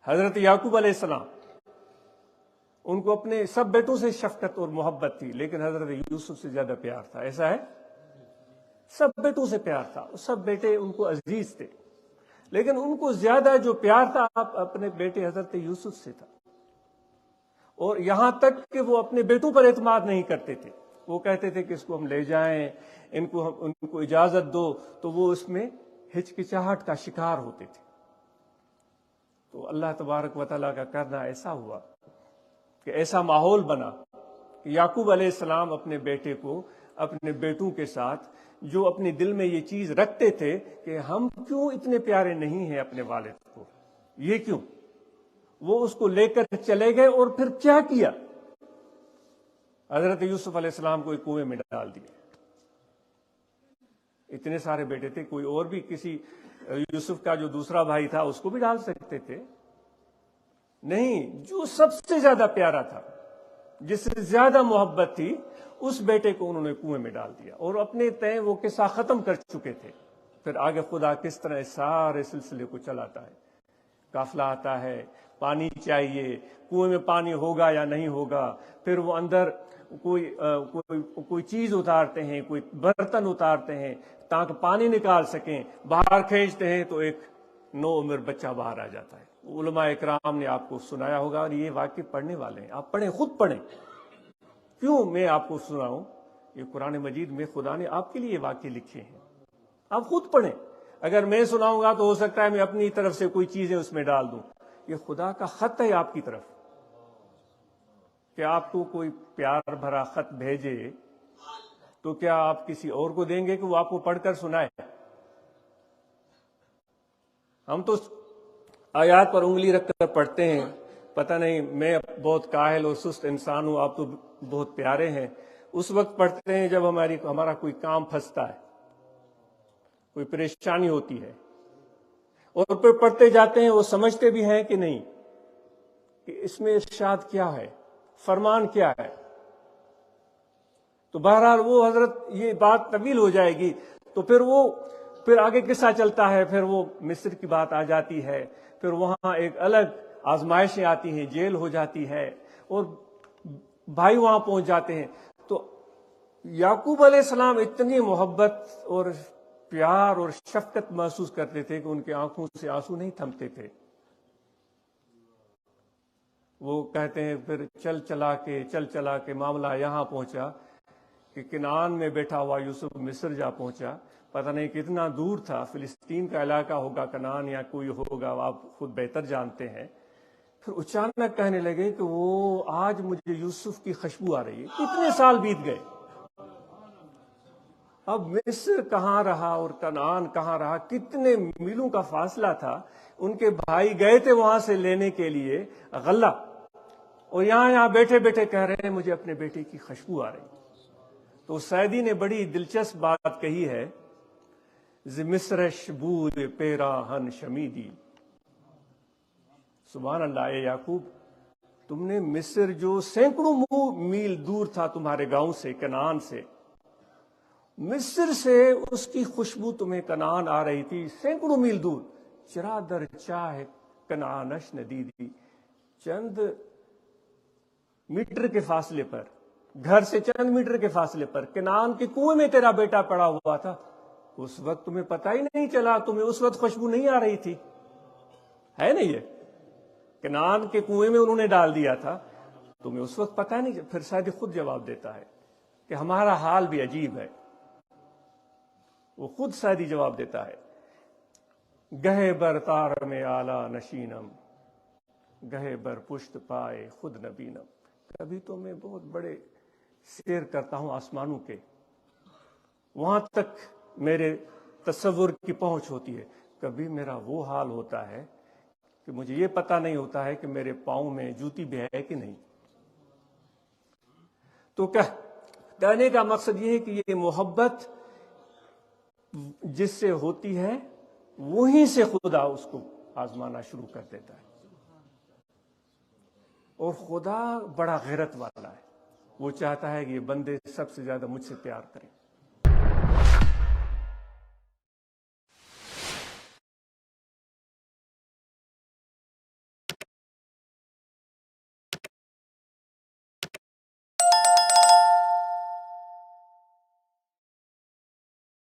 حضرت یعقوب علیہ السلام، ان کو اپنے سب بیٹوں سے شفقت اور محبت تھی، لیکن حضرت یوسف سے زیادہ پیار تھا. ایسا ہے؟ سب بیٹوں سے پیار تھا، سب بیٹے ان کو عزیز تھے، لیکن ان کو زیادہ جو پیار تھا اپنے بیٹے حضرت یوسف سے تھا. اور یہاں تک کہ وہ اپنے بیٹوں پر اعتماد نہیں کرتے تھے. وہ کہتے تھے کہ اس کو ہم لے جائیں، ان کو اجازت دو، تو وہ اس میں ہچکچاہٹ کا شکار ہوتے تھے. تو اللہ تبارک و تعالیٰ کا کرنا ایسا ہوا کہ ایسا ماحول بنا کہ یعقوب علیہ السلام اپنے بیٹے کو، اپنے بیٹوں کے ساتھ جو اپنے دل میں یہ چیز رکھتے تھے کہ ہم کیوں اتنے پیارے نہیں ہیں اپنے والد کو، یہ کیوں، وہ اس کو لے کر چلے گئے. اور پھر کیا کیا؟ حضرت یوسف علیہ السلام کو ایک کنویں میں ڈال دیا. اتنے سارے بیٹے تھے، کوئی اور بھی کسی یوسف کا جو دوسرا بھائی تھا اس کو بھی ڈال سکتے تھے. نہیں، جو سب سے زیادہ پیارا تھا، جس سے زیادہ محبت تھی، اس بیٹے کو انہوں نے کنویں میں ڈال دیا. اور اپنے تئیں وہ قصہ ختم کر چکے تھے. پھر آگے خدا کس طرح اس سارے سلسلے کو چلاتا ہے. قافلہ آتا ہے، پانی چاہیے، کنویں میں پانی ہوگا یا نہیں ہوگا. پھر وہ اندر کوئی چیز اتارتے ہیں، کوئی برتن اتارتے ہیں تاکہ پانی نکال سکیں. باہر کھینچتے ہیں تو ایک نو عمر بچہ باہر آ جاتا ہے. علماء اکرام نے آپ کو سنایا ہوگا، اور یہ واقعہ پڑھنے والے ہیں، آپ پڑھیں، خود پڑھیں. کیوں میں آپ کو سناؤں؟ یہ قرآن مجید میں خدا نے آپ کے لیے واقعے لکھے ہیں، آپ خود پڑھیں. اگر میں سناؤں گا تو ہو سکتا ہے میں اپنی طرف سے کوئی چیزیں اس میں ڈال دوں. یہ خدا کا خط ہے آپ کی طرف، کہ آپ کو کوئی پیار بھرا خط بھیجے تو کیا آپ کسی اور کو دیں گے کہ وہ آپ کو پڑھ کر سنائے؟ ہم تو آیات پر انگلی رکھ کر پڑھتے ہیں. پتہ نہیں، میں بہت کاہل اور سست انسان ہوں، آپ تو بہت پیارے ہیں. اس وقت پڑھتے ہیں جب ہمارا کوئی کام پھنستا ہے، کوئی پریشانی ہوتی ہے، اور پھر پڑھتے جاتے ہیں. وہ سمجھتے بھی ہیں کہ نہیں کہ اس میں ارشاد کیا ہے، فرمان کیا ہے. تو بہرحال وہ حضرت یہ بات طویل ہو جائے گی. تو پھر آگے قصہ چلتا ہے. پھر وہ مصر کی بات آ جاتی ہے. پھر وہاں ایک الگ آزمائشیں آتی ہیں، جیل ہو جاتی ہے، اور بھائی وہاں پہنچ جاتے ہیں. تو یعقوب علیہ السلام اتنی محبت اور پیار اور شفقت محسوس کرتے تھے کہ ان کی آنکھوں سے آنسو نہیں تھمتے تھے. وہ کہتے ہیں پھر چل چلا کے معاملہ یہاں پہنچا کہ کنعان میں بیٹھا ہوا یوسف مصر جا پہنچا. پتہ نہیں کتنا دور تھا، فلسطین کا علاقہ ہوگا کنعان، یا کوئی ہوگا، آپ خود بہتر جانتے ہیں. پھر اچانک کہنے لگے کہ وہ آج مجھے یوسف کی خوشبو آ رہی ہے. کتنے سال بیت گئے، اب مصر کہاں رہا اور کنعان کہاں رہا، کتنے میلوں کا فاصلہ تھا. ان کے بھائی گئے تھے وہاں سے لینے کے لیے غلہ، اور یہاں بیٹھے بیٹھے کہہ رہے ہیں مجھے اپنے بیٹے کی خوشبو آ رہی. تو سعدی نے بڑی دلچسپ بات کہی ہے، ز مصرش بود پیراہن شمیدی. سبحان اللہ. اے یعقوب، تم نے مصر جو سینکڑوں میل دور تھا تمہارے گاؤں سے، کنعان سے، مصر سے اس کی خوشبو تمہیں کنعان آ رہی تھی سینکڑوں میل دور. چرا در چاہ کنعانش ندیدی. چند میٹر کے فاصلے پر، گھر سے چند میٹر کے فاصلے پر کنعان کے کنویں میں تیرا بیٹا پڑا ہوا تھا. اس وقت تمہیں پتہ ہی نہیں چلا، تمہیں اس وقت خوشبو نہیں آ رہی تھی. ہے نا، یہ کنعان کے کنویں میں انہوں نے ڈال دیا تھا، تمہیں اس وقت پتہ نہیں. پھر شاید خود جواب دیتا ہے کہ ہمارا حال بھی عجیب ہے. وہ خود شاید جواب دیتا ہے، گہے بر تار میں آلہ نشینم، گہے بر پشت پائے خود نبینم. کبھی تو میں بہت بڑے سیر کرتا ہوں آسمانوں کے، وہاں تک میرے تصور کی پہنچ ہوتی ہے. کبھی میرا وہ حال ہوتا ہے کہ مجھے یہ پتہ نہیں ہوتا ہے کہ میرے پاؤں میں جوتی بھی ہے کہ نہیں. تو کہنے کا مقصد یہ ہے کہ یہ محبت جس سے ہوتی ہے وہیں سے خدا اس کو آزمانا شروع کر دیتا ہے. اور خدا بڑا غیرت والا ہے، وہ چاہتا ہے کہ یہ بندے سب سے زیادہ مجھ سے پیار کریں.